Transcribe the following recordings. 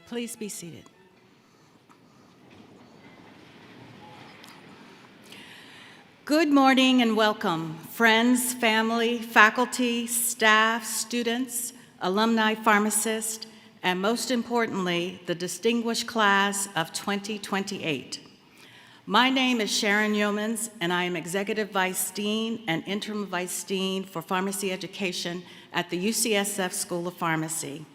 Please be seated. Good morning and welcome, friends, family, faculty, staff, students, alumni, pharmacists, and most importantly, the distinguished class of 2028. My name is Sharon Yeomans, and I am Executive Vice Dean and Interim Vice Dean for Pharmacy Education at the UCSF School of Pharmacy.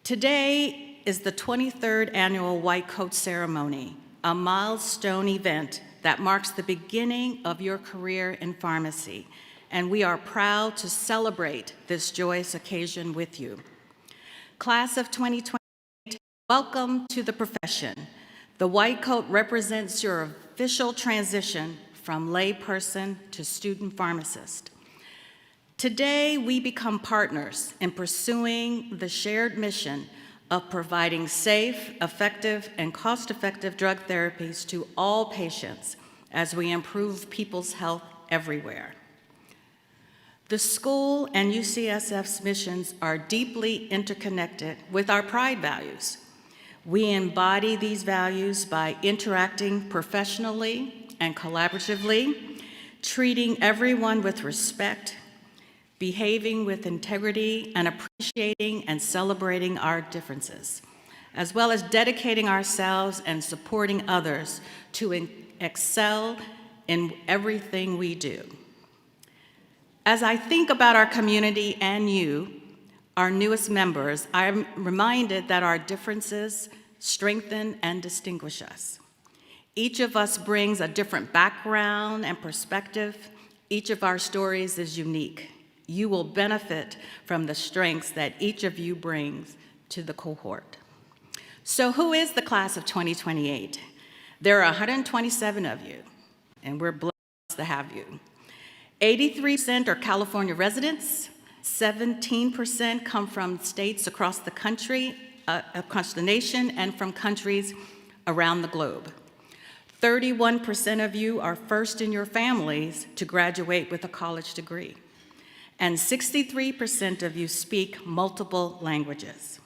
Today is the 23rd Annual White Coat Ceremony, a milestone event that marks the beginning of your career in pharmacy, and we are proud to celebrate this joyous occasion with you. Class of 2028, welcome to the profession. The white coat represents your official transition from layperson to student pharmacist. Today, we become partners in pursuing the shared mission of providing safe, effective, and cost-effective drug therapies to all patients as we improve people's health everywhere. The school and UCSF's missions are deeply interconnected with our pride values. We embody these values by interacting professionally and collaboratively, treating everyone with respect, behaving with integrity, and appreciating and celebrating our differences, as well as dedicating ourselves and supporting others to excel in everything we do. As I think about our community and you, our newest members, I'm reminded that our differences strengthen and distinguish us. Each of us brings a different background and perspective. Each of our stories is unique. You will benefit from the strengths that each of you brings to the cohort. So who is the class of 2028? There are 127 of you, and we're blessed to have you. 83% are California residents, 17% come from states across the country, across the nation, and from countries around the globe. 31% of you are first in your families to graduate with a college degree, and 63% of you speak multiple languages.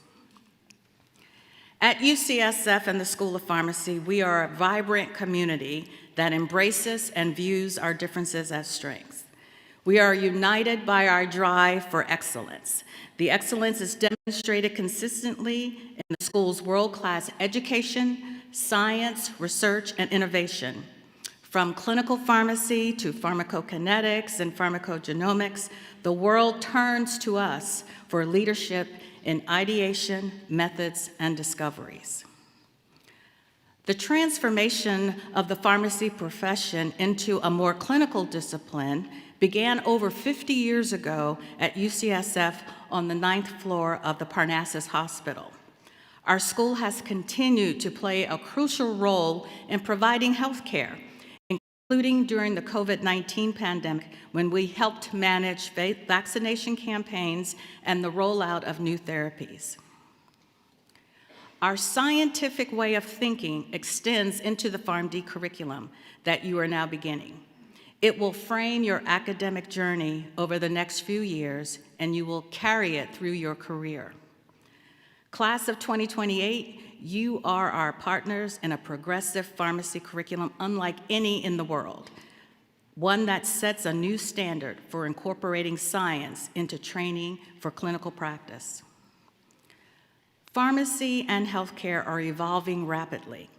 At UCSF and the School of Pharmacy, we are a vibrant community that embraces and views our differences as strengths. We are united by our drive for excellence. The excellence is demonstrated consistently in the school's world-class education, science, research, and innovation. From clinical pharmacy to pharmacokinetics and pharmacogenomics, the world turns to us for leadership in ideation, methods, and discoveries. The transformation of the pharmacy profession into a more clinical discipline began over 50 years ago at UCSF on the 9th floor of the Parnassus Hospital. Our school has continued to play a crucial role in providing health care, including during the COVID-19 pandemic when we helped manage vaccination campaigns and the rollout of new therapies. Our scientific way of thinking extends into the PharmD curriculum that you are now beginning. It will frame your academic journey over the next few years, and you will carry it through your career. Class of 2028, you are our partners in a progressive pharmacy curriculum unlike any in the world, one that sets a new standard for incorporating science into training for clinical practice. Pharmacy and healthcare are evolving rapidly.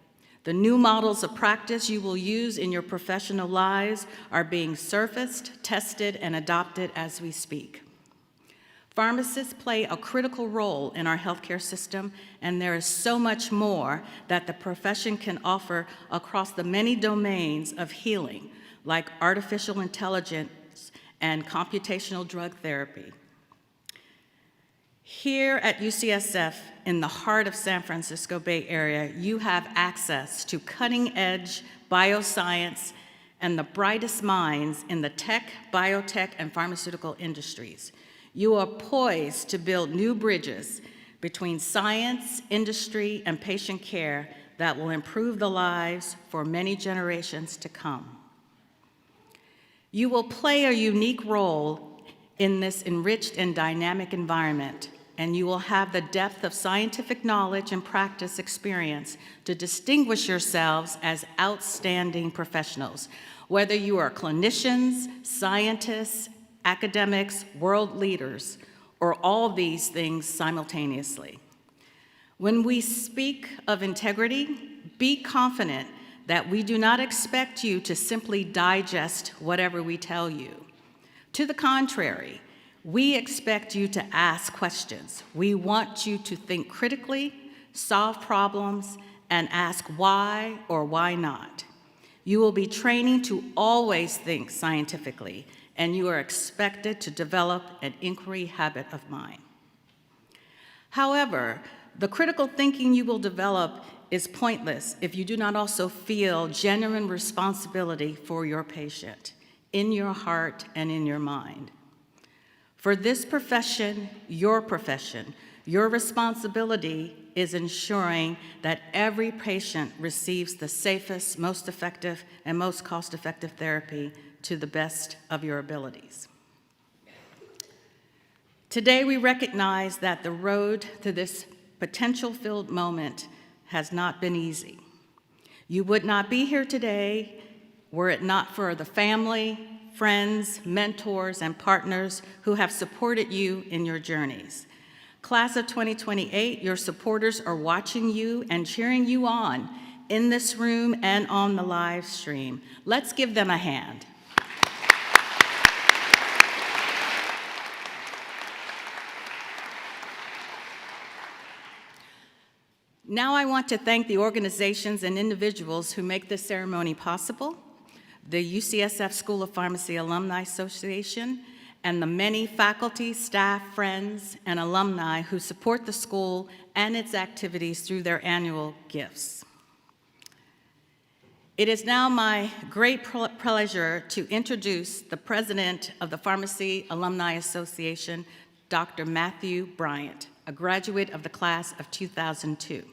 The new models of practice you will use in your professional lives are being surfaced, tested, and adopted as we speak. Pharmacists play a critical role in our healthcare system, and there is so much more that the profession can offer across the many domains of healing, like artificial intelligence and computational drug therapy. Here at UCSF, in the heart of San Francisco Bay Area, you have access to cutting-edge bioscience and the brightest minds in the tech, biotech, and pharmaceutical industries. You are poised to build new bridges between science, industry, and patient care that will improve the lives for many generations to come. You will play a unique role in this enriched and dynamic environment, and you will have the depth of scientific knowledge and practice experience to distinguish yourselves as outstanding professionals, whether you are clinicians, scientists, academics, world leaders, or all these things simultaneously. When we speak of integrity, be confident that we do not expect you to simply digest whatever we tell you. To the contrary, we expect you to ask questions. We want you to think critically, solve problems, and ask why or why not. You will be training to always think scientifically, and you are expected to develop an inquiry habit of mind. However, the critical thinking you will develop is pointless if you do not also feel genuine responsibility for your patient, in your heart and in your mind. For this profession, your responsibility is ensuring that every patient receives the safest, most effective, and most cost-effective therapy to the best of your abilities. Today, we recognize that the road to this potential-filled moment has not been easy. You would not be here today were it not for the family, friends, mentors, and partners who have supported you in your journeys. Class of 2028, your supporters are watching you and cheering you on in this room and on the live stream. Let's give them a hand. Now I want to thank the organizations and individuals who make this ceremony possible, the UCSF School of Pharmacy Alumni Association, and the many faculty, staff, friends, and alumni who support the school and its activities through their annual gifts. It is now my great pleasure to introduce the president of the Pharmacy Alumni Association, Dr. Matthew Bryant, a graduate of the class of 2002.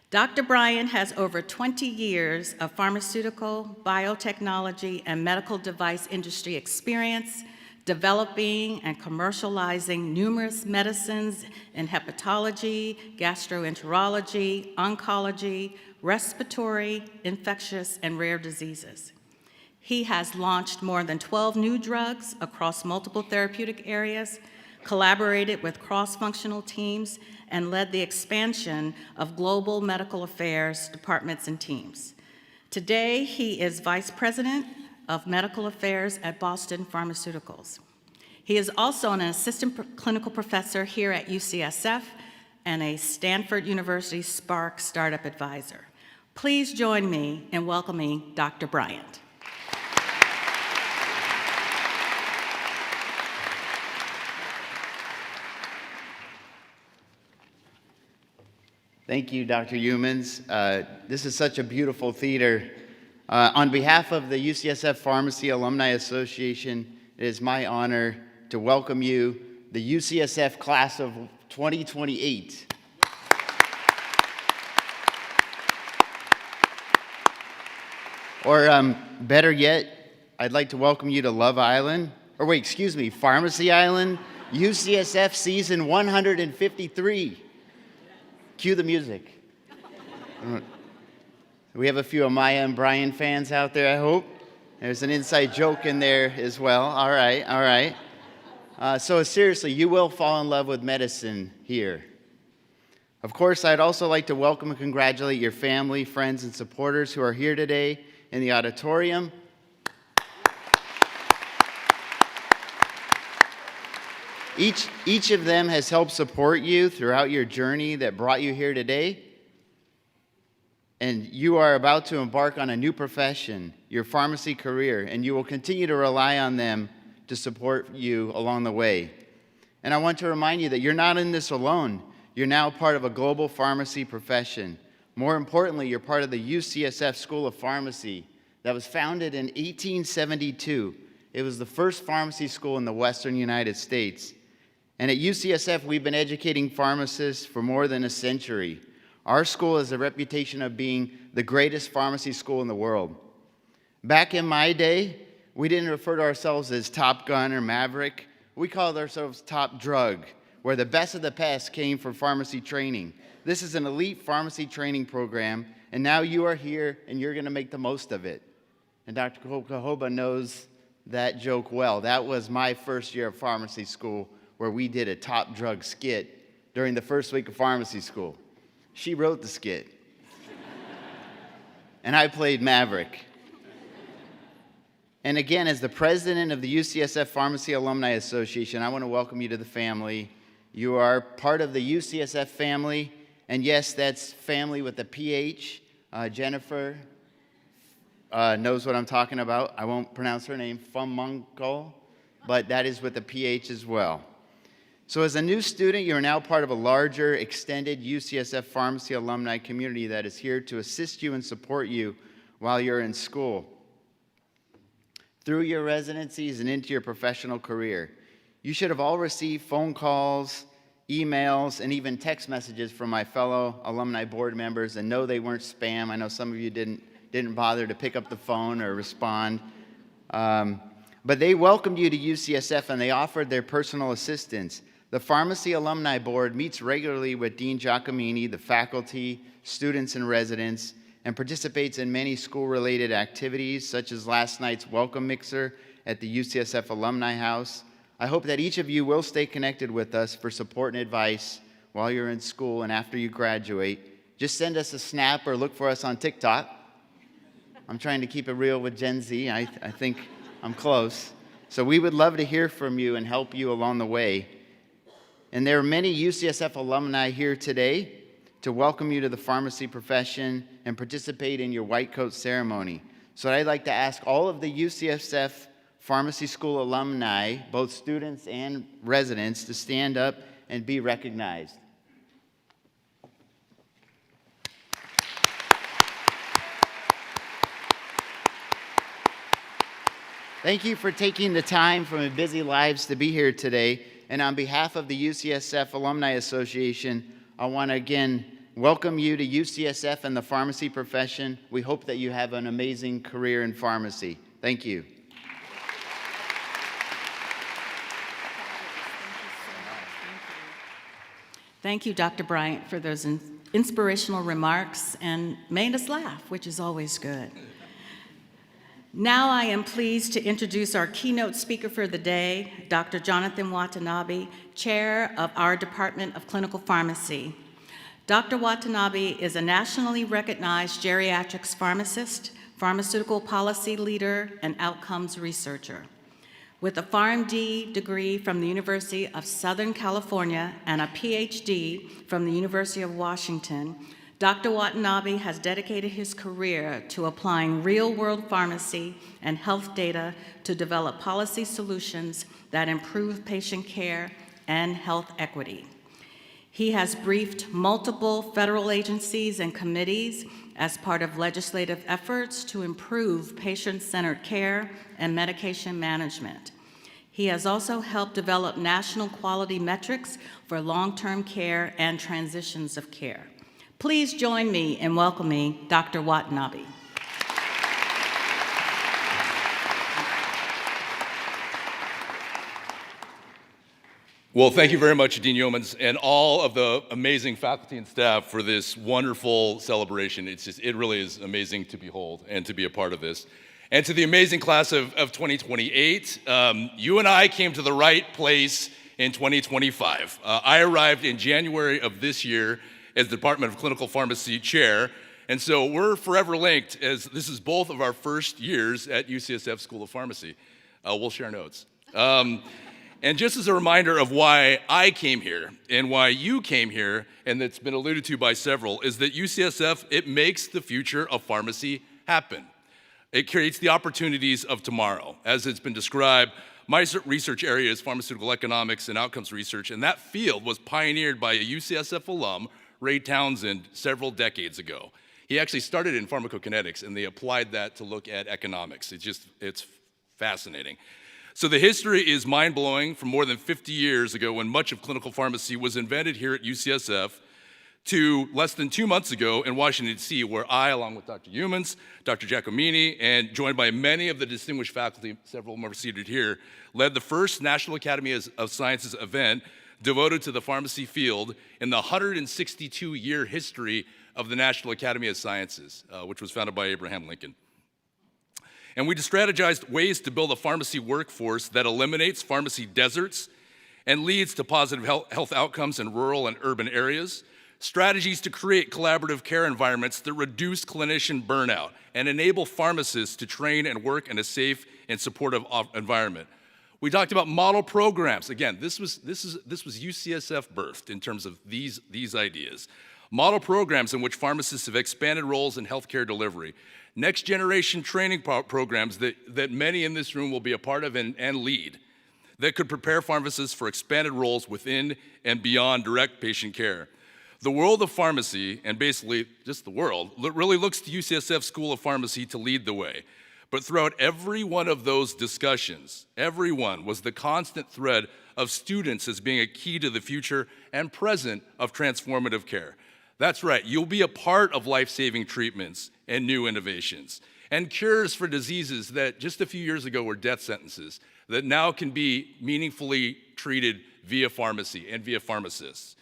Dr. Bryant has over 20 years of pharmaceutical, biotechnology, and medical device industry experience, developing and commercializing numerous medicines in hepatology, gastroenterology, oncology, respiratory, infectious, and rare diseases. He has launched more than 12 new drugs across multiple therapeutic areas, collaborated with cross-functional teams, and led the expansion of global medical affairs departments and teams. Today, he is Vice President of Medical Affairs at Boston Pharmaceuticals. He is also an assistant clinical professor here at UCSF and a Stanford University Spark Startup Advisor. Please join me in welcoming Dr. Bryant. Thank you, Dr. Humans. This is such a beautiful theater. On behalf of the UCSF Pharmacy Alumni Association, it is my honor to welcome you, the UCSF class of 2028. Or better yet, I'd like to welcome you to Love Island, Pharmacy Island, UCSF season 153. Cue the music. We have a few Amaya and Brian fans out there, I hope. There's an inside joke in there as well. All right. So seriously, you will fall in love with medicine here. Of course, I'd also like to welcome and congratulate your family, friends, and supporters who are here today in the auditorium. Each of them has helped support you throughout your journey that brought you here today. And you are about to embark on a new profession, your pharmacy career, and you will continue to rely on them to support you along the way. And I want to remind you that you're not in this alone. You're now part of a global pharmacy profession. More importantly, you're part of the UCSF School of Pharmacy that was founded in 1872. It was the first pharmacy school in the Western United States. And at UCSF, we've been educating pharmacists for more than a century. Our school has a reputation of being the greatest pharmacy school in the world. Back in my day, we didn't refer to ourselves as Top Gun or Maverick. We called ourselves Top Drug, where the best of the best came for pharmacy training. This is an elite pharmacy training program, and now you are here, and you're going to make the most of it. And Dr. Cahoba knows that joke well. That was my first year of pharmacy school, where we did a Top Drug skit during the first week of pharmacy school. She wrote the skit. And I played Maverick. And again, as the president of the UCSF Pharmacy Alumni Association, I want to welcome you to the family. You are part of the UCSF family. And yes, that's family with a PH. Jennifer knows what I'm talking about. I won't pronounce her name, Fumunko, but that is with a PH as well. So as a new student, you're now part of a larger, extended UCSF Pharmacy alumni community that is here to assist you and support you while you're in school, through your residencies and into your professional career. You should have all received phone calls, emails, and even text messages from my fellow alumni board members, and no, they weren't spam. I know some of you didn't bother to pick up the phone or respond. But they welcomed you to UCSF, and they offered their personal assistance. The Pharmacy Alumni Board meets regularly with Dean Giacomini, the faculty, students, and residents, and participates in many school-related activities, such as last night's welcome mixer at the UCSF Alumni House. I hope that each of you will stay connected with us for support and advice while you're in school and after you graduate. Just send us a snap or look for us on TikTok. I'm trying to keep it real with Gen Z. I think I'm close. So we would love to hear from you and help you along the way. And there are many UCSF alumni here today to welcome you to the pharmacy profession and participate in your white coat ceremony. So I'd like to ask all of the UCSF Pharmacy School alumni, both students and residents, to stand up and be recognized. Thank you for taking the time from your busy lives to be here today. And on behalf of the UCSF Alumni Association, I want to again welcome you to UCSF and the pharmacy profession. We hope that you have an amazing career in pharmacy. Thank you. Thank you, Dr. Bryant, for those inspirational remarks and made us laugh, which is always good. Now I am pleased to introduce our keynote speaker for the day, Dr. Jonathan Watanabe, Chair of our Department of Clinical Pharmacy. Dr. Watanabe is a nationally recognized geriatrics pharmacist, pharmaceutical policy leader, and outcomes researcher. With a PharmD degree from the University of Southern California and a PhD from the University of Washington, Dr. Watanabe has dedicated his career to applying real-world pharmacy and health data to develop policy solutions that improve patient care and health equity. He has briefed multiple federal agencies and committees as part of legislative efforts to improve patient-centered care and medication management. He has also helped develop national quality metrics for long-term care and transitions of care. Please join me in welcoming Dr. Watanabe. Well, thank you very much, Dean Yeomans, and all of the amazing faculty and staff for this wonderful celebration. It really is amazing to behold and to be a part of this. And to the amazing class of 2028, you and I came to the right place in 2025. I arrived in January of this year as the Department of Clinical Pharmacy Chair, and so we're forever linked, as this is both of our first years at UCSF School of Pharmacy. We'll share notes. And just as a reminder of why I came here and why you came here, and that's been alluded to by several, is that UCSF, it makes the future of pharmacy happen. It creates the opportunities of tomorrow. As it's been described, my research area is pharmaceutical economics and outcomes research, and that field was pioneered by a UCSF alum, Ray Townsend, several decades ago. He actually started in pharmacokinetics, and they applied that to look at economics. It's fascinating. So the history is mind-blowing from more than 50 years ago when much of clinical pharmacy was invented here at UCSF to less than 2 months ago in Washington, D.C., where I, along with Dr. Yeomans, Dr. Giacomini, and joined by many of the distinguished faculty, several of them are seated here, led the first National Academy of Sciences event devoted to the pharmacy field in the 162-year history of the National Academy of Sciences, which was founded by Abraham Lincoln. And we strategized ways to build a pharmacy workforce that eliminates pharmacy deserts and leads to positive health outcomes in rural and urban areas, strategies to create collaborative care environments that reduce clinician burnout and enable pharmacists to train and work in a safe and supportive environment. We talked about model programs. Again, this was UCSF birthed in terms of these ideas. Model programs in which pharmacists have expanded roles in healthcare delivery. Next generation training programs that many in this room will be a part of and lead, that could prepare pharmacists for expanded roles within and beyond direct patient care. The world of pharmacy, and basically just the world, really looks to UCSF School of Pharmacy to lead the way. But throughout every one of those discussions, everyone was the constant thread of students as being a key to the future and present of transformative care. That's right, you'll be a part of life-saving treatments and new innovations, and cures for diseases that just a few years ago were death sentences, that now can be meaningfully treated via pharmacy and via pharmacists.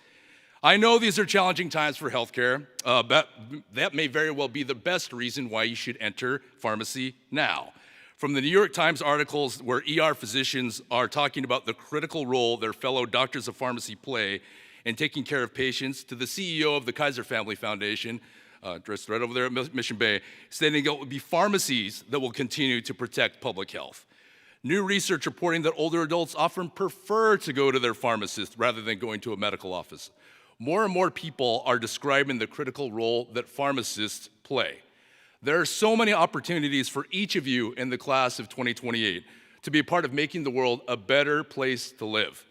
I know these are challenging times for healthcare, but that may very well be the best reason why you should enter pharmacy now. From the New York Times articles where ER physicians are talking about the critical role their fellow doctors of pharmacy play in taking care of patients, to the CEO of the Kaiser Family Foundation, dressed right over there at Mission Bay, stating it will be pharmacies that will continue to protect public health. New research reporting that older adults often prefer to go to their pharmacist rather than going to a medical office. More and more people are describing the critical role that pharmacists play. There are so many opportunities for each of you in the class of 2028 to be a part of making the world a better place to live.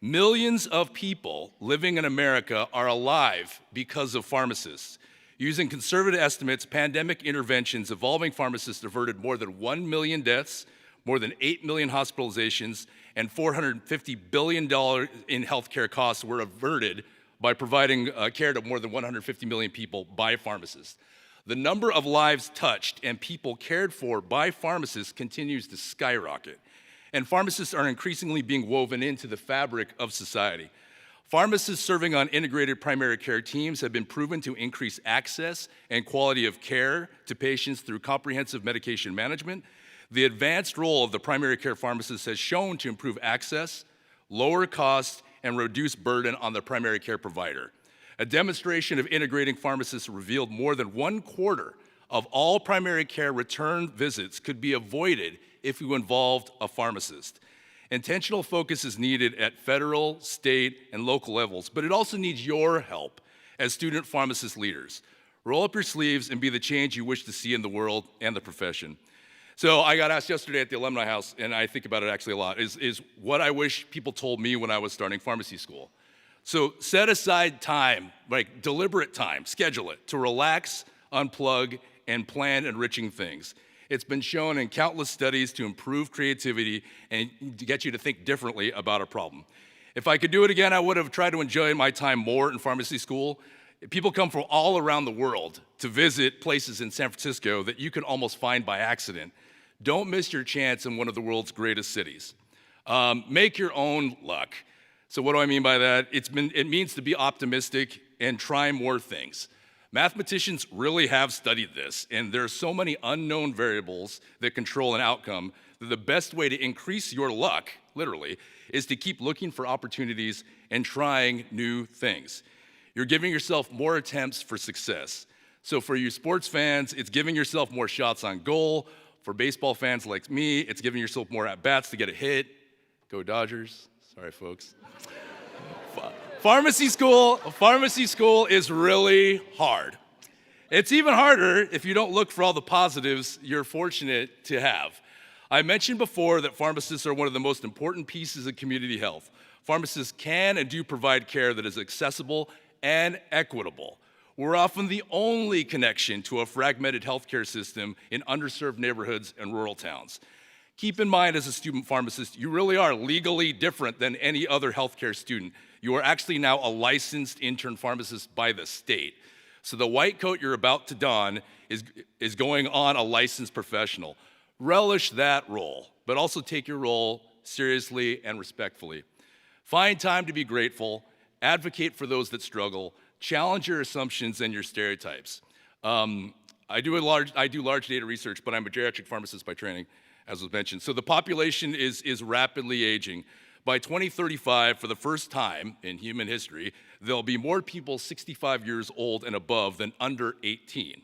Millions of people living in America are alive because of pharmacists. Using conservative estimates, pandemic interventions involving pharmacists averted more than 1 million deaths, more than 8 million hospitalizations, and $450 billion in healthcare costs were averted by providing care to more than 150 million people by pharmacists. The number of lives touched and people cared for by pharmacists continues to skyrocket. And pharmacists are increasingly being woven into the fabric of society. Pharmacists serving on integrated primary care teams have been proven to increase access and quality of care to patients through comprehensive medication management. The advanced role of the primary care pharmacist has shown to improve access, lower costs, and reduce burden on the primary care provider. A demonstration of integrating pharmacists revealed more than 1/4 of all primary care return visits could be avoided if you involved a pharmacist. Intentional focus is needed at federal, state, and local levels, but it also needs your help as student pharmacist leaders. Roll up your sleeves and be the change you wish to see in the world and the profession. So I got asked yesterday at the Alumni House, and I think about it actually a lot, is what I wish people told me when I was starting pharmacy school. So set aside time, like deliberate time, schedule it, to relax, unplug, and plan enriching things. It's been shown in countless studies to improve creativity and to get you to think differently about a problem. If I could do it again, I would have tried to enjoy my time more in pharmacy school. People come from all around the world to visit places in San Francisco that you can almost find by accident. Don't miss your chance in one of the world's greatest cities. Make your own luck. So what do I mean by that? It means to be optimistic and try more things. Mathematicians really have studied this, and there are so many unknown variables that control an outcome that the best way to increase your luck, literally, is to keep looking for opportunities and trying new things. You're giving yourself more attempts for success. So for you sports fans, it's giving yourself more shots on goal. For baseball fans like me, it's giving yourself more at-bats to get a hit. Go Dodgers. Sorry, folks. Pharmacy school is really hard. It's even harder if you don't look for all the positives you're fortunate to have. I mentioned before that pharmacists are one of the most important pieces of community health. Pharmacists can and do provide care that is accessible and equitable. We're often the only connection to a fragmented healthcare system in underserved neighborhoods and rural towns. Keep in mind, as a student pharmacist, you really are legally different than any other healthcare student. You are actually now a licensed intern pharmacist by the state. So the white coat you're about to don is going on a licensed professional. Relish that role, but also take your role seriously and respectfully. Find time to be grateful, advocate for those that struggle, challenge your assumptions and your stereotypes. I do large data research, but I'm a geriatric pharmacist by training, as was mentioned. So the population is rapidly aging. By 2035, for the first time in human history, there'll be more people 65 years old and above than under 18.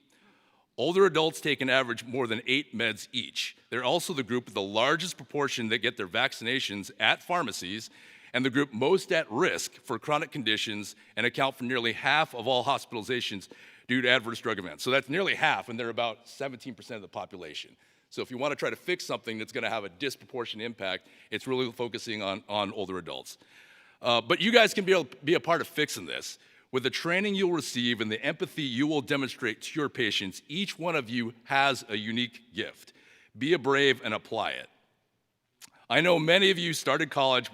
Older adults take an average more than 8 meds each. They're also the group with the largest proportion that get their vaccinations at pharmacies, and the group most at risk for chronic conditions, and account for nearly half of all hospitalizations due to adverse drug events. So that's nearly half, and they're about 17% of the population. So if you want to try to fix something that's going to have a disproportionate impact, it's really focusing on older adults. But you guys can be a part of fixing this. With the training you'll receive and the empathy you will demonstrate to your patients, each one of you has a unique gift. Be a brave and apply it. I know many of you started college,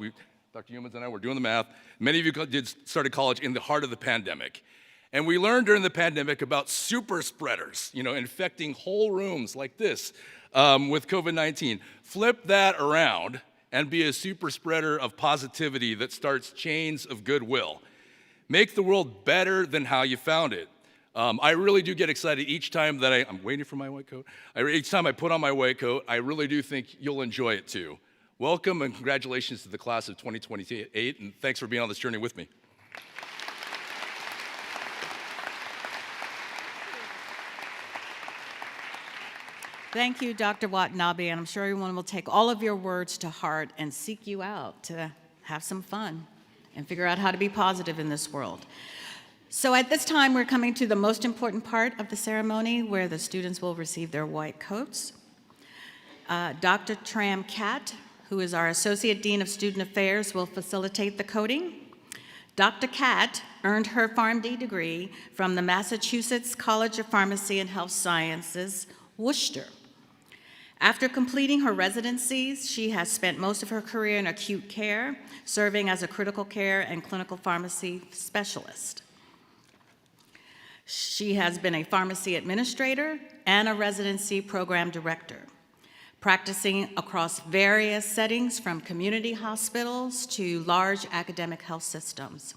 Dr. Humans and I were doing the math, many of you started college in the heart of the pandemic. And we learned during the pandemic about super spreaders, infecting whole rooms like this with COVID-19. Flip that around and be a super spreader of positivity that starts chains of goodwill. Make the world better than how you found it. I really do get excited each time that I'm waiting for my white coat. Each time I put on my white coat, I really do think you'll enjoy it too. Welcome and congratulations to the class of 2028, and thanks for being on this journey with me. Thank you, Dr. Watanabe, and I'm sure everyone will take all of your words to heart and seek you out to have some fun and figure out how to be positive in this world. So at this time, we're coming to the most important part of the ceremony where the students will receive their white coats. Dr. Tram Cat, who is our Associate Dean of Student Affairs, will facilitate the coating. Dr. Cat earned her PharmD degree from the Massachusetts College of Pharmacy and Health Sciences, Worcester. After completing her residencies, she has spent most of her career in acute care, serving as a critical care and clinical pharmacy specialist. She has been a pharmacy administrator and a residency program director, practicing across various settings from community hospitals to large academic health systems.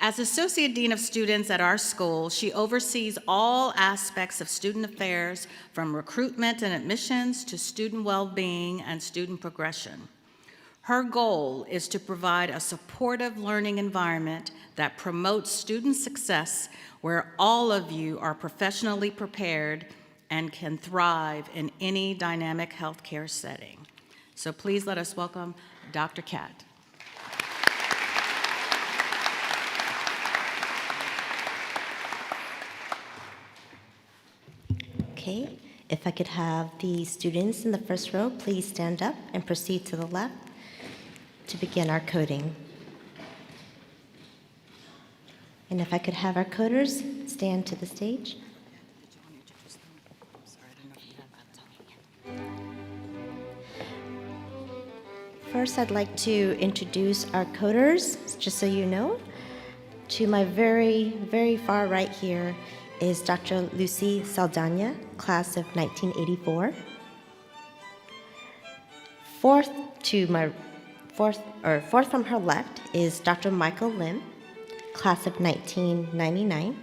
As Associate Dean of Students at our school, she oversees all aspects of student affairs, from recruitment and admissions to student well-being and student progression. Her goal is to provide a supportive learning environment that promotes student success, where all of you are professionally prepared and can thrive in any dynamic healthcare setting. So please let us welcome Dr. Kat. Okay, if I could have the students in the first row please stand up and proceed to the left to begin our coding. And if I could have our coders stand to the stage. First, I'd like to introduce our coders, just so you know. To my very, very far right here is Dr. Lucy Saldana, class of 1984. Fourth from her left is Dr. Michael Lim, class of 1999.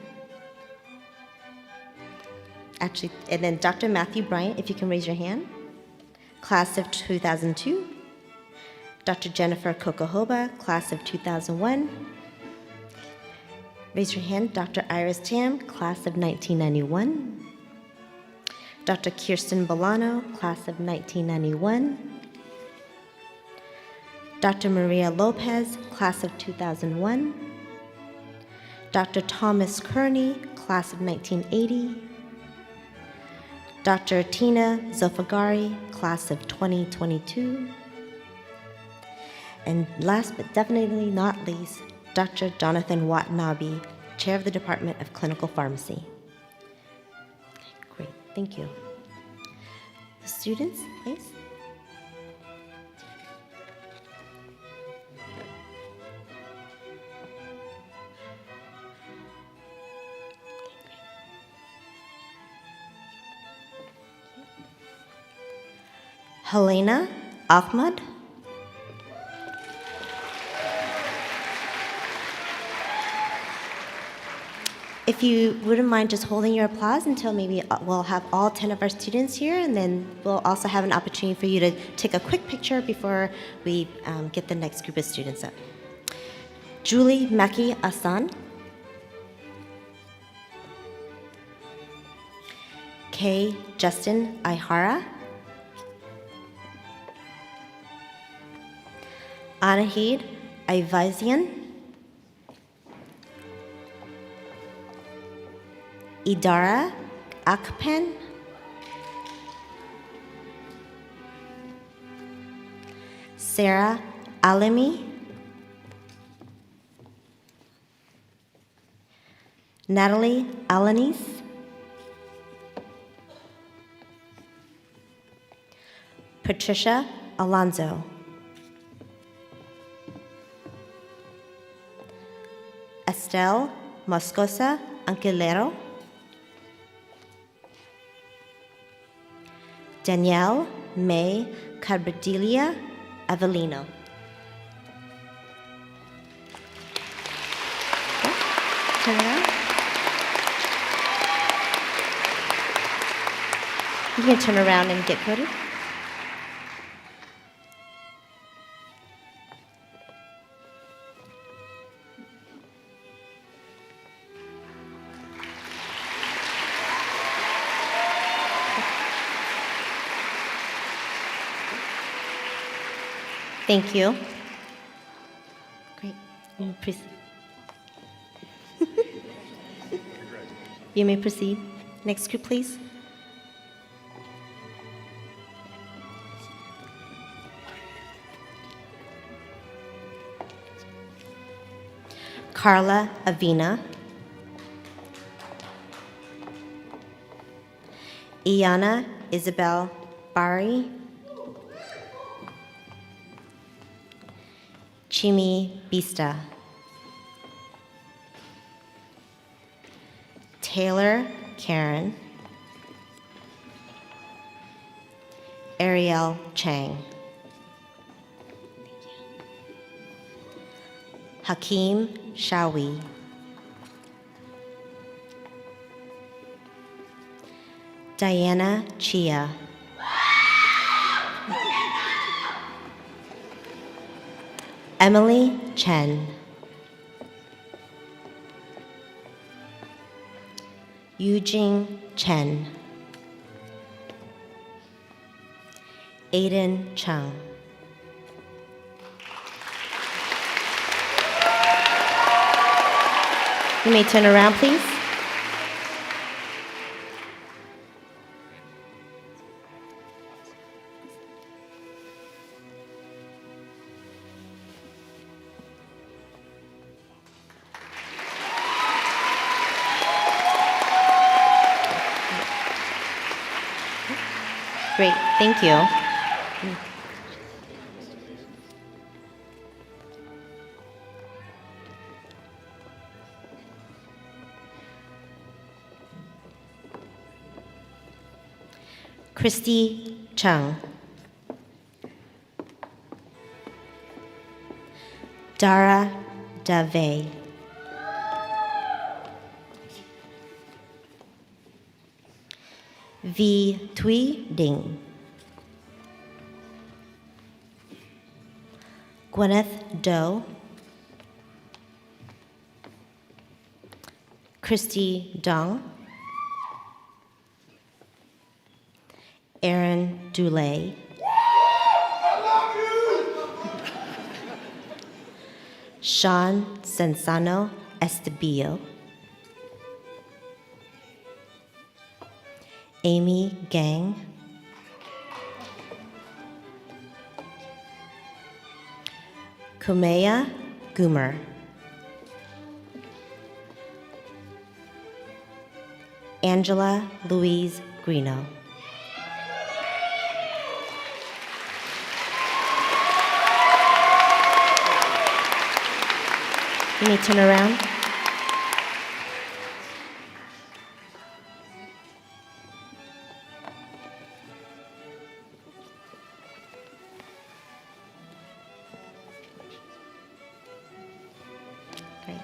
Actually, and then Dr. Matthew Bryant, if you can raise your hand, class of 2002. Dr. Jennifer Kokohoba, class of 2001. Raise your hand, Dr. Iris Tam, class of 1991. Dr. Kirsten Bolano, class of 1991. Dr. Maria Lopez, class of 2001. Dr. Thomas Kearney, class of 1980. Dr. Tina Zofagari, class of 2022. And last but definitely not least, Dr. Jonathan Watanabe, Chair of the Department of Clinical Pharmacy. Okay, great, thank you. The students, please. Helena Ahmad. If you wouldn't mind just holding your applause until maybe we'll have all 10 of our students here, and then we'll also have an opportunity for you to take a quick picture before we get the next group of students up. Julie Maki Asan. K. Justin Ihara. Anahid Ivazian. Idara Akpen. Sarah Alimi. Natalie Alanis. Patricia Alonzo. Estelle Moscosa Anquilero. Danielle May Carberdilia Avellino. Okay. Turn around. You can turn around and get coded. Thank you. Great. You may proceed. You may proceed. Next group, please. Carla Avina. Iana Isabel Bari, Chimi Bista, Taylor Karen, Ariel Chang, Hakeem Shawi, Diana Chia, Emily Chen, Eugene Chen, Aiden Chung. You may turn around, please. Great, thank you. Christy Chung, Dara Dave, V. Thuy Ding, Gwyneth Doe, Christy Dong, Aaron Dulay, Sean Sensano Estebillo, Amy Gang, Kumeya Goomer, Angela Louise Greeno. You may turn around. Great.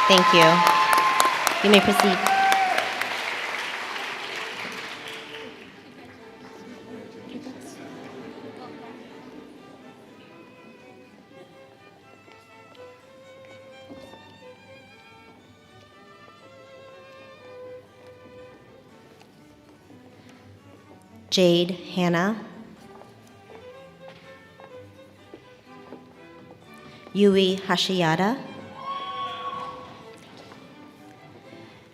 Thank you. You may proceed. Jade Hannah, Yui Hashiyata,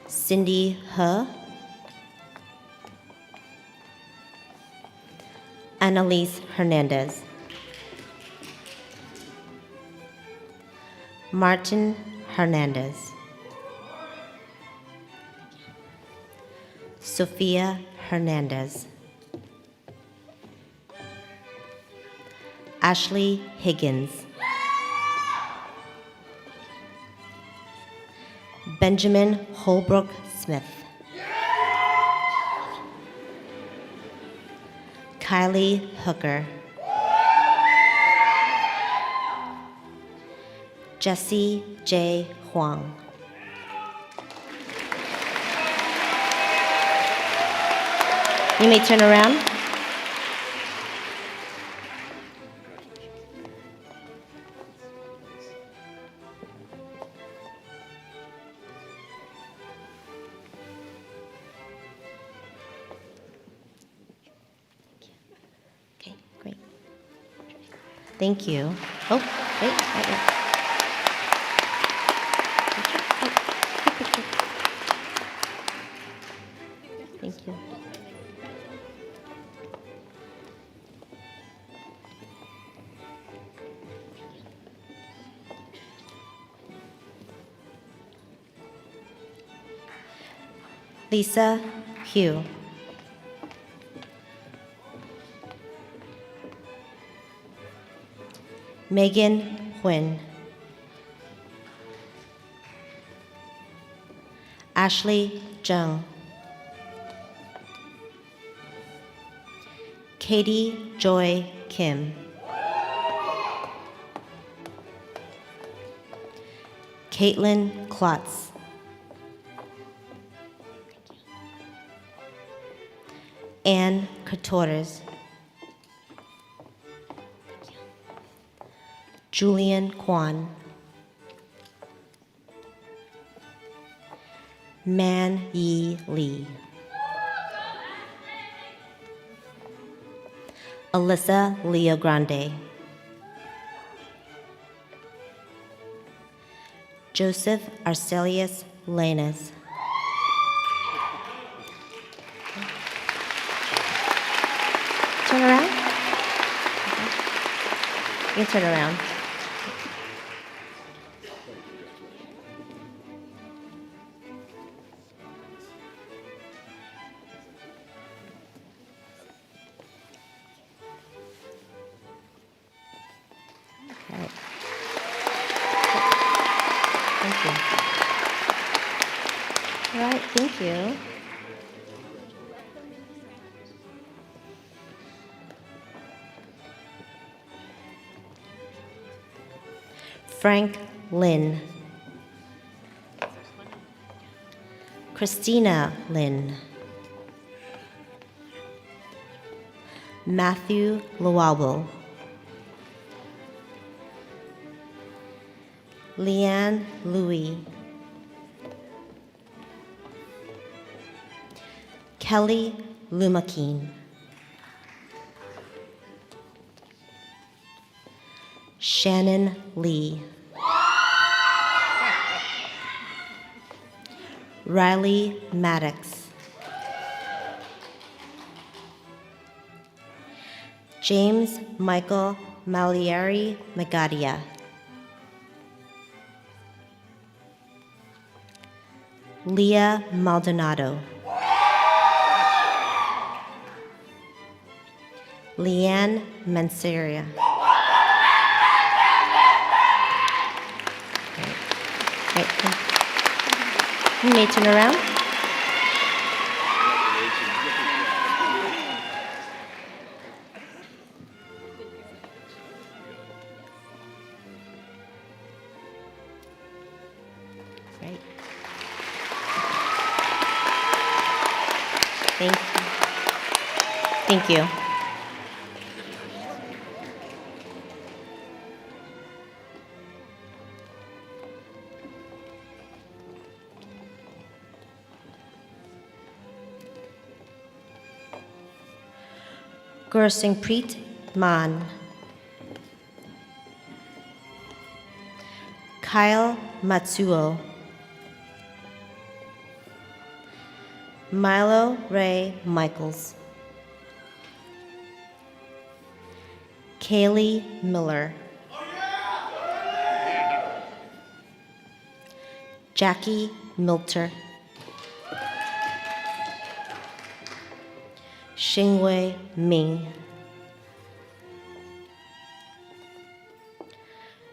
Cindy He, Annalise Hernandez, Martin Hernandez, Sophia Hernandez, Ashley Higgins, Benjamin Holbrook Smith, Kylie Hooker, Jesse J. Huang, you may turn around. Okay, great. Thank you. Oh, wait, not yet. Thank you. Lisa Hugh. Megan Huynh. Ashley Jung. Katie Joy Kim. Caitlin Klotz. Anne Catores. Julian Kwan. Man Yi Lee. Alyssa Leo Grande. Joseph Arcelius Lanes. Turn around. Okay. You can turn around. Okay. Thank you. All right, thank you. Frank Lin. Christina Lin. Matthew Lawabo. Leanne Louie. Kelly Lumakeen. Shannon Lee. Riley Maddox. James Michael Malieri Magadia. Leah Maldonado. Leanne Manseria. Great. You may turn around. Great. Thank you. Thank you. Gursingpreet Maan. Kyle Matsuo. Milo Ray Michaels. Kaylee Miller. Jackie Milter. Xingwei Ming.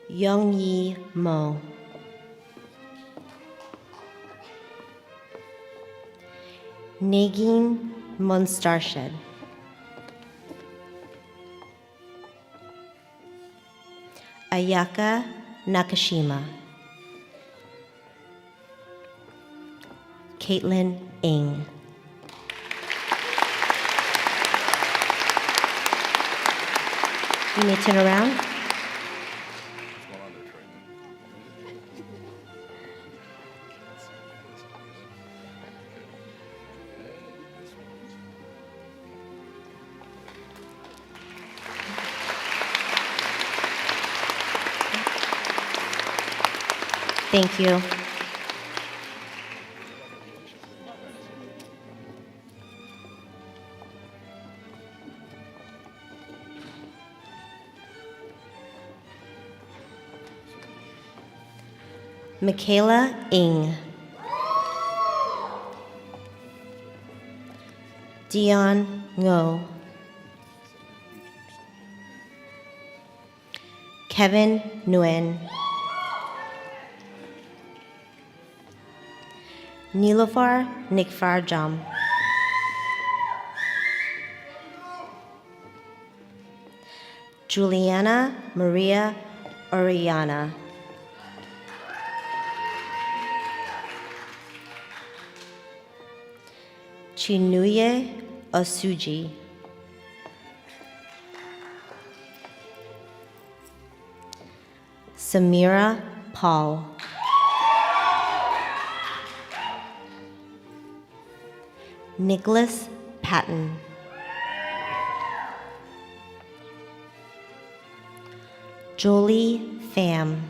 Youngyi Mo. Nagin Monstarshed. Ayaka Nakashima. Caitlin Ng. You may turn around. Thank you. Michaela Ng. Dion Ngo. Kevin Nguyen. Nilofar Nikfar Jam. Juliana Maria Oriana. Chinuye Osuji. Samira Paul. Nicholas Patton. Jolie Pham.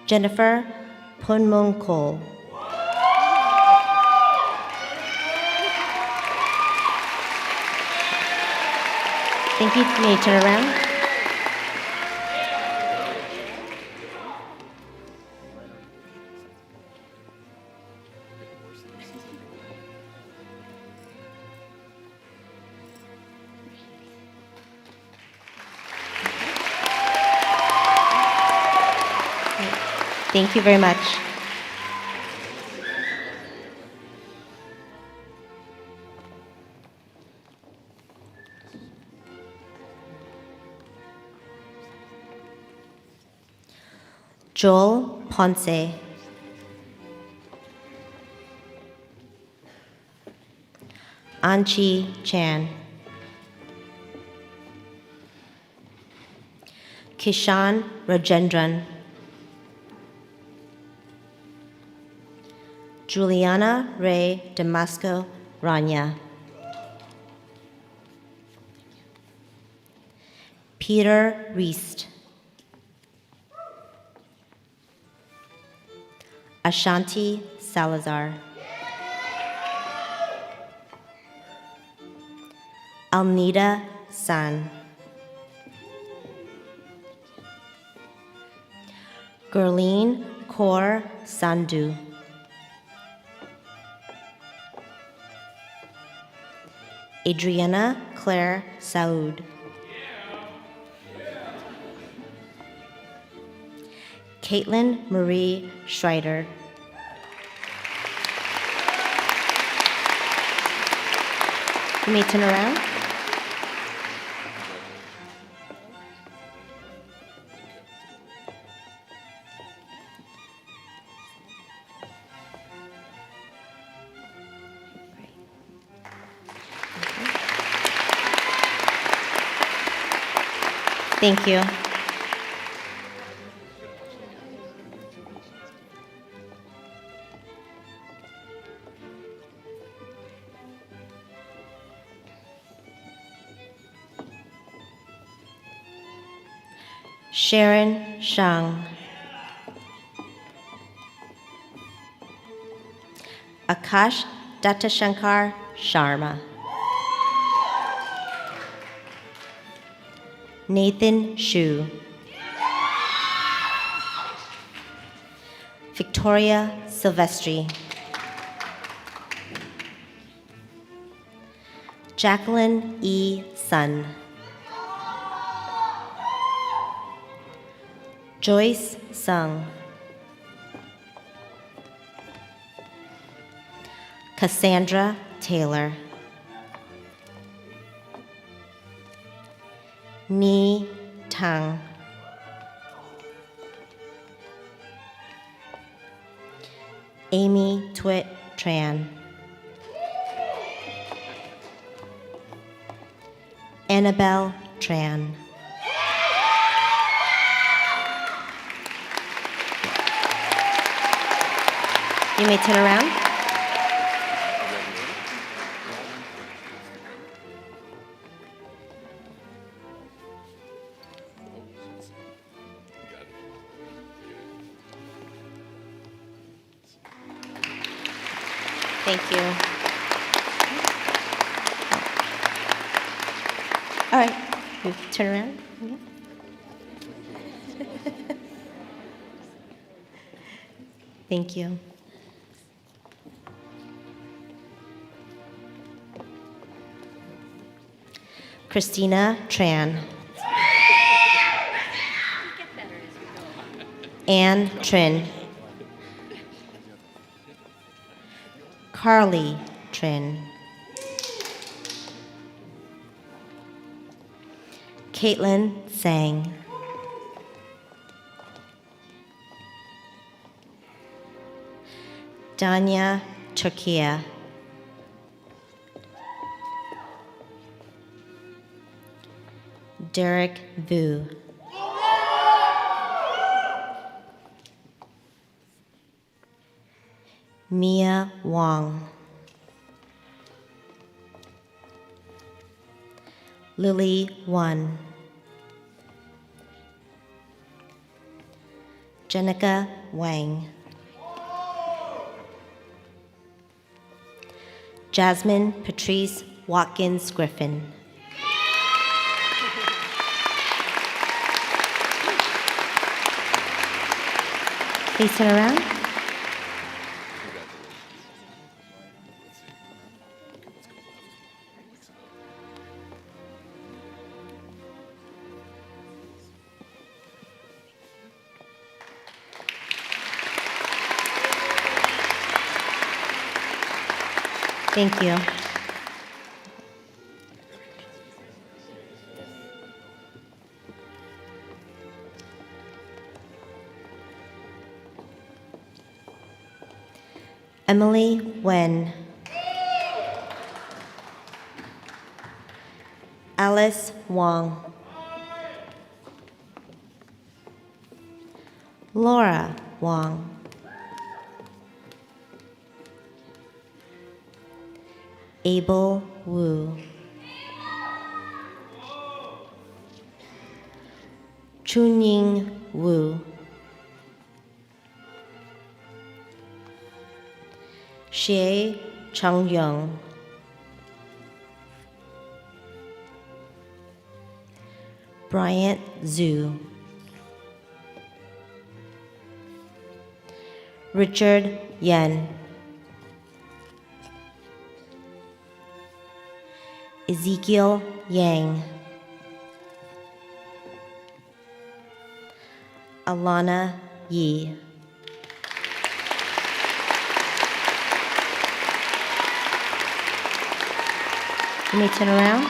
Jennifer Punmung Cole. Thank you. May you turn around? Thank you very much. Joel Ponce. Anchi Chan. Kishan Rajendran. Juliana Ray Damasco Rania. Peter Reist. Ashanti Salazar. Alnida San. Gurleen Kaur Sandhu. Adriana Claire Saud. Caitlin Marie Schreider. You may turn around. Thank you. Sharon Shang. Akash Dattashankar Sharma. Nathan Shu. Victoria Silvestri. Jacqueline E. Sun. Joyce Sung. Cassandra Taylor. Ni Tang. Amy Twit Tran. Annabelle Tran. You may turn around. Thank you. All right, you turn around. Yeah. Thank you. Christina Tran. Anne Trin. Carly Trin. Caitlin Sang. Danya Turkia. Derek Vu. Mia Wong. Lily Wan. Jenica Wang. Jasmine Patrice Watkins Griffin. Please turn around. Thank you. Emily Wen. Alice Wong. Laura Wong. Abel Wu. Chunying Wu. Xie Changyong. Bryant Zhu. Richard Yen. Ezekiel Yang. Alana Yi. You may turn around.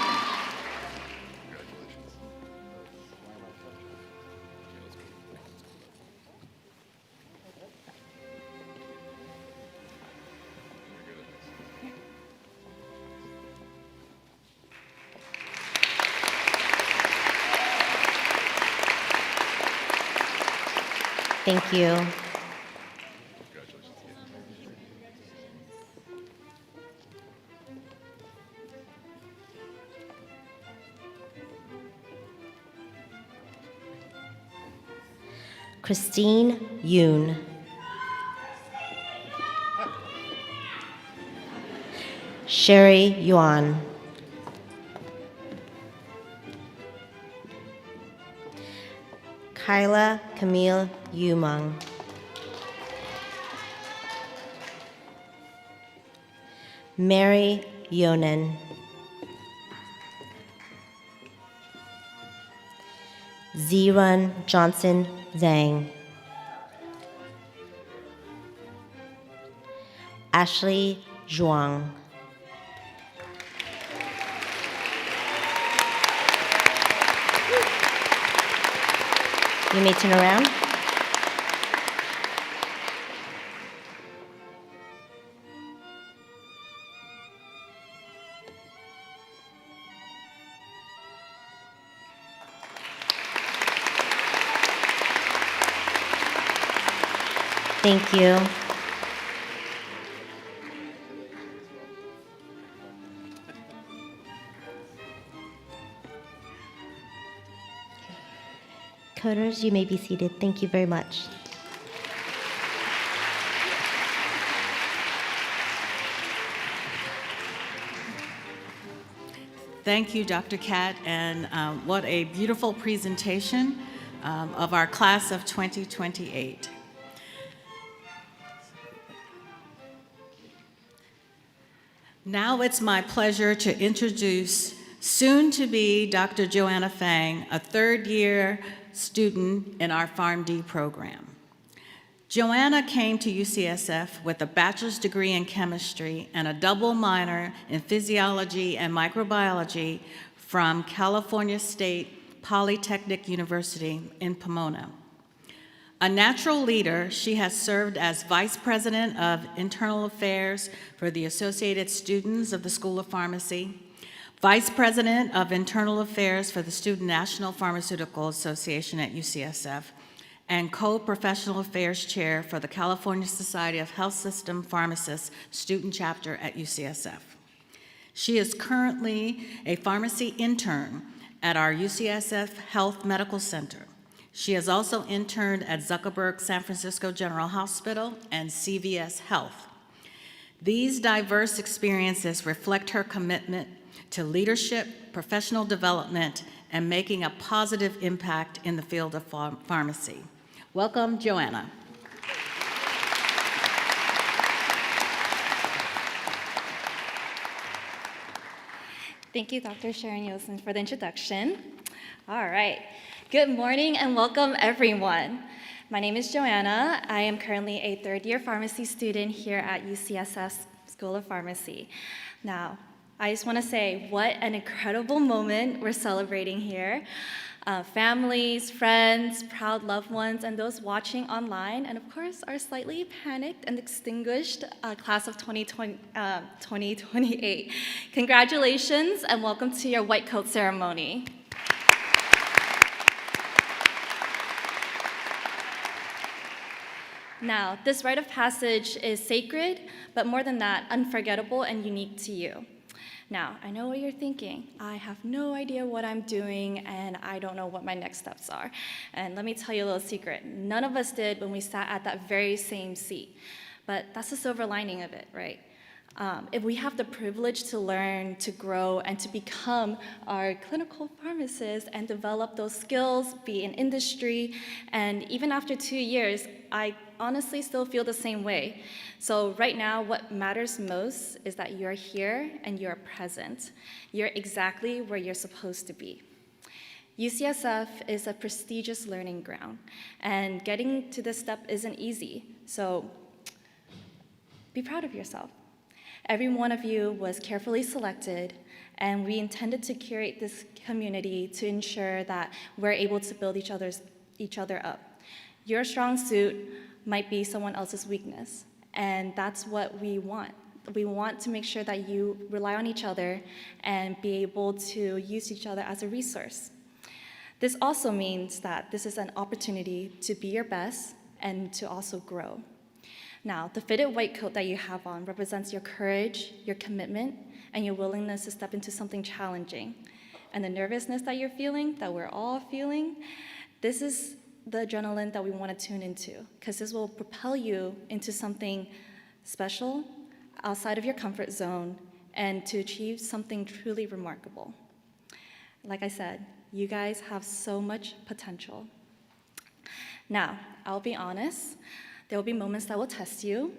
Thank you. Christine Yoon. Sherry Yuan. Kyla Camille Yumang. Mary Yonan. Zirun Johnson Zhang. Ashley Zhuang. You may turn around. Thank you. Coders, you may be seated. Thank you very much. Thank you, Dr. Kat, and what a beautiful presentation of our class of 2028. Now it's my pleasure to introduce Soon to be Dr. Joanna Fang, a third-year student in our PharmD program. Joanna came to UCSF with a bachelor's degree in chemistry and a double minor in physiology and microbiology from California State Polytechnic University in Pomona. A natural leader, she has served as Vice President of Internal Affairs for the Associated Students of the School of Pharmacy, Vice President of Internal Affairs for the Student National Pharmaceutical Association at UCSF, and Co-Professional Affairs Chair for the California Society of Health System Pharmacists Student Chapter at UCSF. She is currently a pharmacy intern at our UCSF Health Medical Center. She has also interned at Zuckerberg San Francisco General Hospital and CVS Health. These diverse experiences reflect her commitment to leadership, professional development, and making a positive impact in the field of pharmacy. Welcome, Joanna. Thank you, Dr. Sharon Yosen, for the introduction. All right. Good morning and welcome, everyone. My name is Joanna. I am currently a third-year pharmacy student here at UCSF School of Pharmacy. Now, I just want to say what an incredible moment we're celebrating here. Families, friends, proud loved ones, and those watching online, and of course, our slightly panicked and extinguished class of 2028. Congratulations and welcome to your white coat ceremony. Now, this rite of passage is sacred, but more than that, unforgettable and unique to you. Now, I know what you're thinking. I have no idea what I'm doing, and I don't know what my next steps are. And let me tell you a little secret. None of us did when we sat at that very same seat. But that's the silver lining of it, right? If we have the privilege to learn, to grow, and to become our clinical pharmacists and develop those skills, be in industry, and even after 2 years, I honestly still feel the same way. So right now, what matters most is that you're here and you're present. You're exactly where you're supposed to be. UCSF is a prestigious learning ground, and getting to this step isn't easy. So be proud of yourself. Every one of you was carefully selected, and we intended to curate this community to ensure that we're able to build each other up. Your strong suit might be someone else's weakness, and that's what we want. We want to make sure that you rely on each other and be able to use each other as a resource. This also means that this is an opportunity to be your best and to also grow. Now, the fitted white coat that you have on represents your courage, your commitment, and your willingness to step into something challenging. And the nervousness that you're feeling, that we're all feeling, this is the adrenaline that we want to tune into, because this will propel you into something special, outside of your comfort zone, and to achieve something truly remarkable. Like I said, you guys have so much potential. Now, I'll be honest, there will be moments that will test you.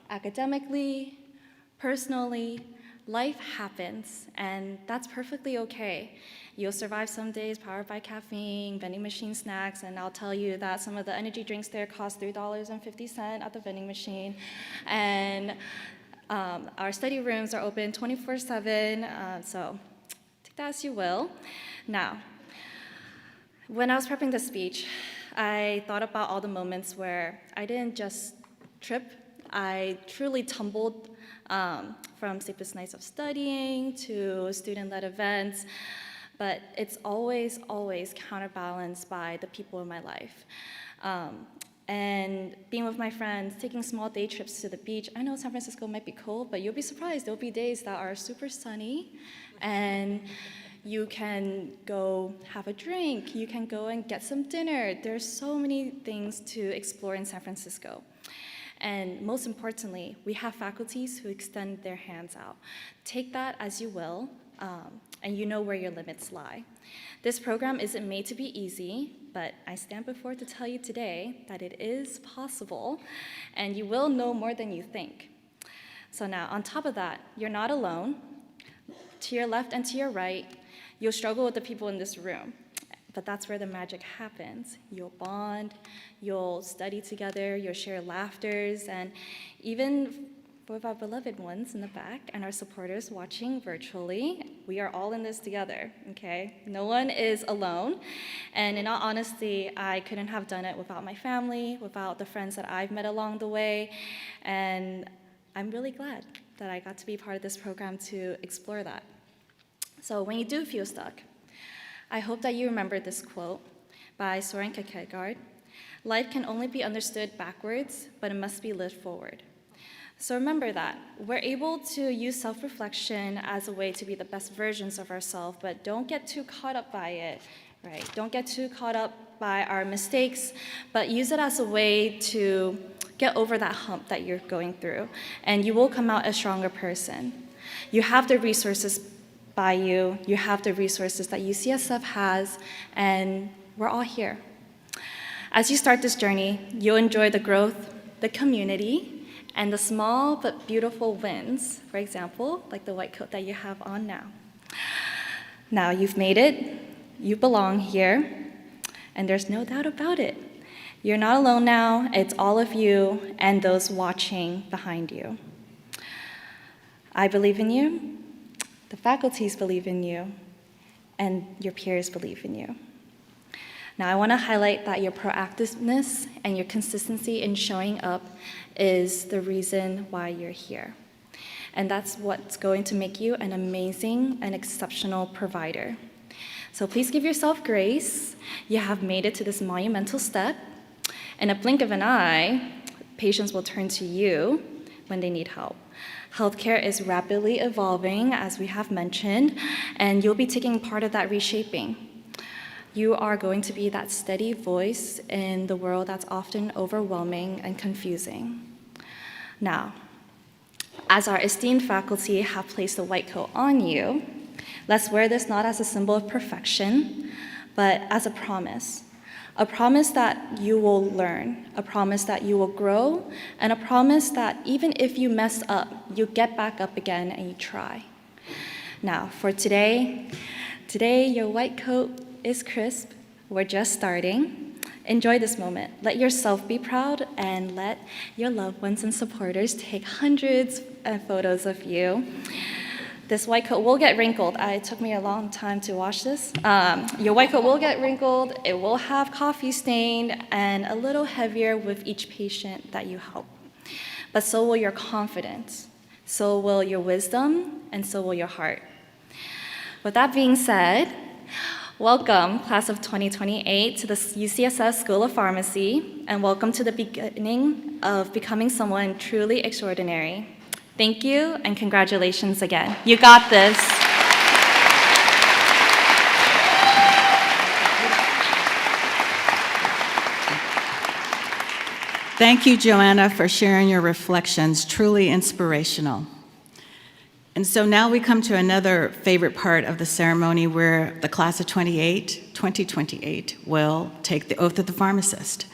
Academically, personally, life happens, and that's perfectly okay. You'll survive some days powered by caffeine, vending machine snacks, and I'll tell you that some of the energy drinks there cost $3.50 at the vending machine. And our study rooms are open 24/7, so take that as you will. Now, when I was prepping this speech, I thought about all the moments where I didn't just trip, I truly tumbled from sleepless nights of studying to student-led events, but it's always, always counterbalanced by the people in my life. And being with my friends, taking small day trips to the beach. I know San Francisco might be cold, but you'll be surprised. There'll be days that are super sunny, and you can go have a drink. You can go and get some dinner. There's so many things to explore in San Francisco. And most importantly, we have faculties who extend their hands out. Take that as you will, and you know where your limits lie. This program isn't made to be easy, but I stand before to tell you today that it is possible, and you will know more than you think. So now, on top of that, you're not alone. To your left and to your right, You'll struggle with the people in this room, but that's where the magic happens. You'll bond, you'll study together, you'll share laughters, and even with our beloved ones in the back and our supporters watching virtually, we are all in this together, okay? No one is alone. And in all honesty, I couldn't have done it without my family, without the friends that I've met along the way. And I'm really glad that I got to be part of this program to explore that. So when you do feel stuck, I hope that you remember this quote by Soren Kierkegaard. Life can only be understood backwards, but it must be lived forward. So remember that. We're able to use self-reflection as a way to be the best versions of ourselves, but don't get too caught up by it, right? Don't get too caught up by our mistakes, but use it as a way to get over that hump that you're going through, and you will come out a stronger person. You have the resources by you. You have the resources that UCSF has, and we're all here. As you start this journey, you'll enjoy the growth, the community, and the small but beautiful wins, for example, like the white coat that you have on now. Now you've made it, you belong here, and there's no doubt about it. You're not alone now, it's all of you and those watching behind you. I believe in you, the faculties believe in you, and your peers believe in you. Now, I want to highlight that your proactiveness and your consistency in showing up is the reason why you're here. And that's what's going to make you an amazing and exceptional provider. So please give yourself grace. You have made it to this monumental step. In a blink of an eye, patients will turn to you when they need help. Healthcare is rapidly evolving, as we have mentioned, and you'll be taking part of that reshaping. You are going to be that steady voice in the world that's often overwhelming and confusing. Now, as our esteemed faculty have placed a white coat on you, let's wear this not as a symbol of perfection, but as a promise that you will learn, a promise that you will grow, and a promise that even if you mess up, you get back up again and you try. Now, for today your white coat is crisp. We're just starting. Enjoy this moment. Let yourself be proud and let your loved ones and supporters take hundreds of photos of you. This white coat will get wrinkled. It took me a long time to wash this. Your white coat will get wrinkled. It will have coffee stain and a little heavier with each patient that you help. But so will your confidence, so will your wisdom, and so will your heart. With that being said, welcome, class of 2028, to the UCSF School of Pharmacy, and welcome to the beginning of becoming someone truly extraordinary. Thank you, and congratulations again. You got this. Thank you, Joanna, for sharing your reflections. Truly inspirational. And so now we come to another favorite part of the ceremony where the class of 2028 will take the oath of the pharmacist.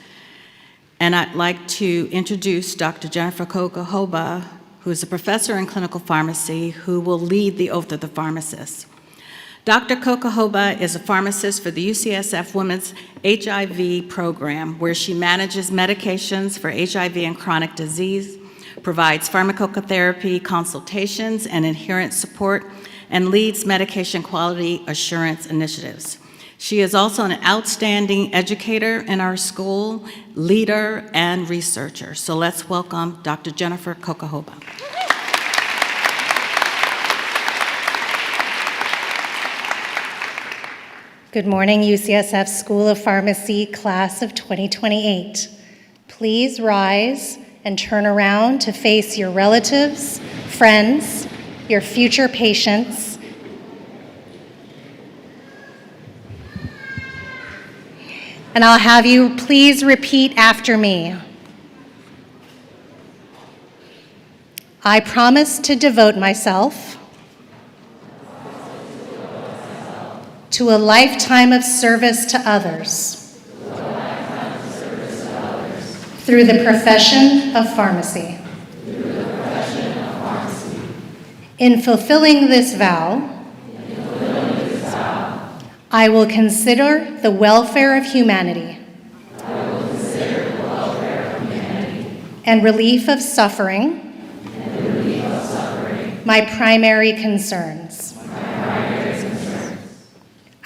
And I'd like to introduce Dr. Jennifer Kokohoba, who is a professor in clinical pharmacy, who will lead the oath of the pharmacist. Dr. Kokohoba is a pharmacist for the UCSF Women's HIV program, where she manages medications for HIV and chronic disease, provides pharmacotherapy consultations and adherence support, and leads medication quality assurance initiatives. She is also an outstanding educator in our school, leader, and researcher. So let's welcome Dr. Jennifer Kokohoba. Good morning, UCSF School of Pharmacy, class of 2028. Please rise and turn around to face your relatives, friends, your future patients. And I'll have you please repeat after me. I promise to devote myself to a lifetime of service to others through the profession of pharmacy. In fulfilling this vow, I will consider the welfare of humanity. And relief of suffering. My primary concerns.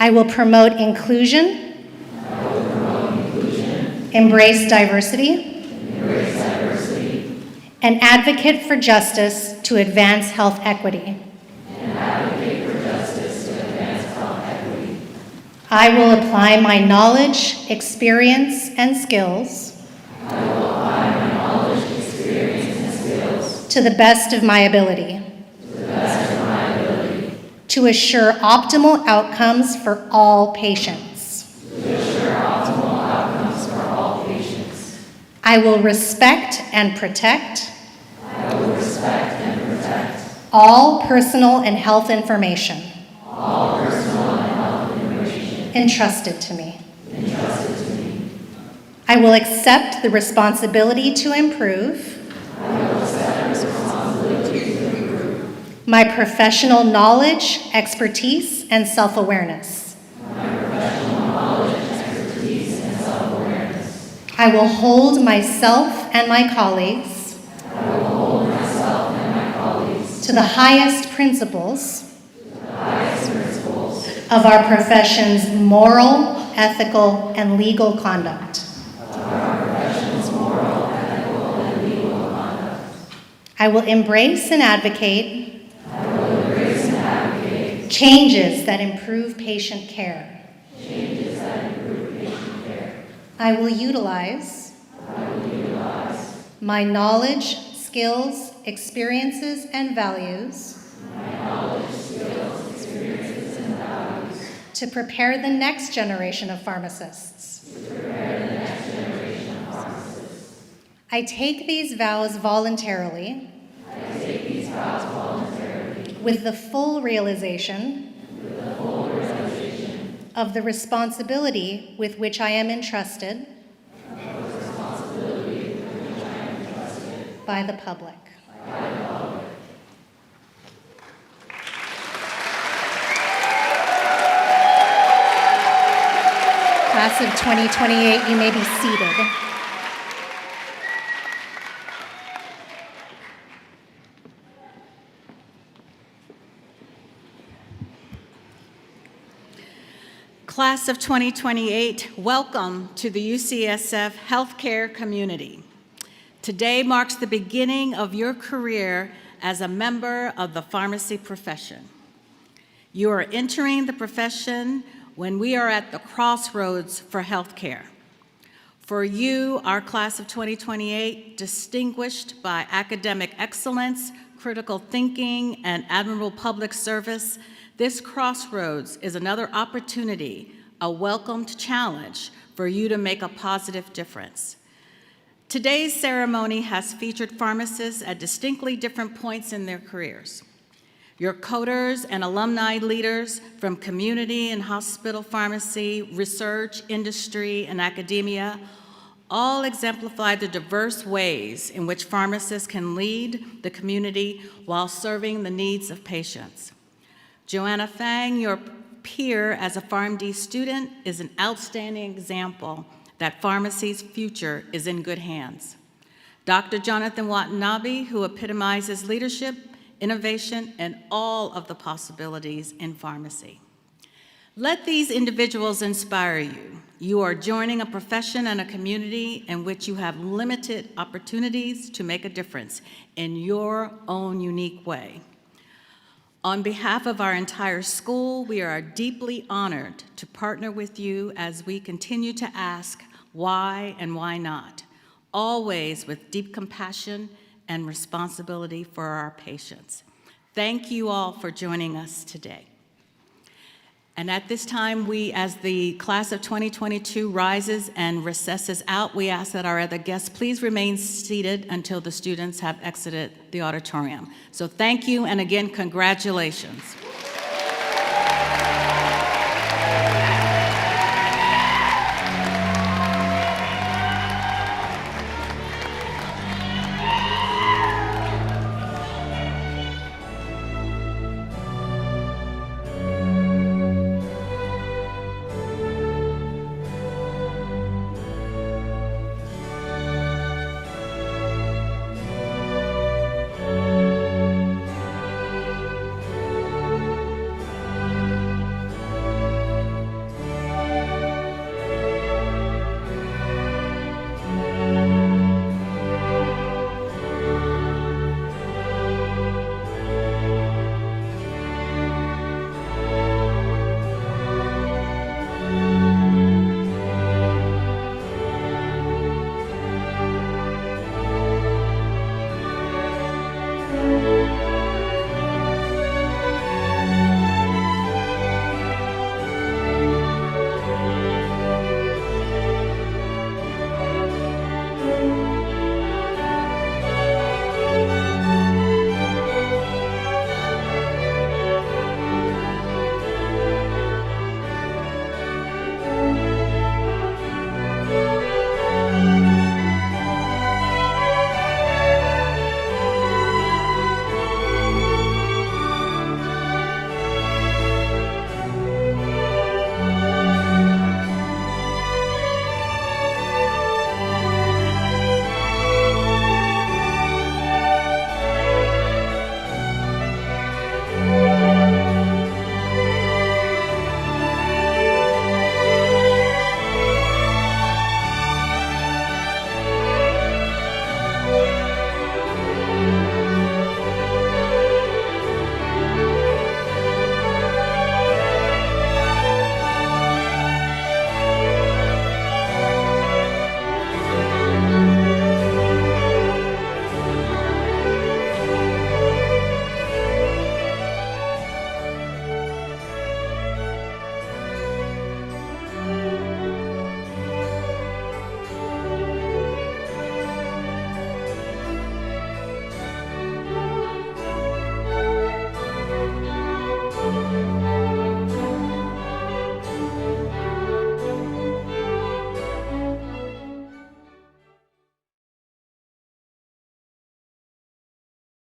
I will promote inclusion. Embrace diversity. And advocate for justice to advance health equity. I will apply my knowledge, experience, and skills to the best of my ability. To assure optimal outcomes for all patients. I will respect and protect all personal and health information entrusted to me. I will accept the responsibility to improve my professional knowledge, expertise, and self-awareness. I will hold myself and my colleagues to the highest principles of our profession's moral, ethical, and legal conduct. I will embrace and advocate changes that improve patient care. I will utilize my knowledge, skills, experiences, and values to prepare the next generation of pharmacists. I take these vows voluntarily with the full realization of the responsibility with which I am entrusted by the public. Class of 2028, you may be seated. Class of 2028, welcome to the UCSF healthcare community. Today marks the beginning of your career as a member of the pharmacy profession. You are entering the profession when we are at the crossroads for healthcare. For you, our class of 2028, distinguished by academic excellence, critical thinking, and admirable public service, this crossroads is another opportunity, a welcomed challenge for you to make a positive difference. Today's ceremony has featured pharmacists at distinctly different points in their careers. Your coders and alumni leaders from community and hospital pharmacy, research, industry, and academia all exemplify the diverse ways in which pharmacists can lead the community while serving the needs of patients. Joanna Fang, your peer as a PharmD student, is an outstanding example that pharmacy's future is in good hands. Dr. Jonathan Watanabe, who epitomizes leadership, innovation, and all of the possibilities in pharmacy. Let these individuals inspire you. You are joining a profession and a community in which you have limited opportunities to make a difference in your own unique way. On behalf of our entire school, we are deeply honored to partner with you as we continue to ask why and why not, always with deep compassion and responsibility for our patients. Thank you all for joining us today. And at this time, we, as the class of 2022 rises and recesses out, we ask that our other guests please remain seated until the students have exited the auditorium. So thank you, and again, congratulations.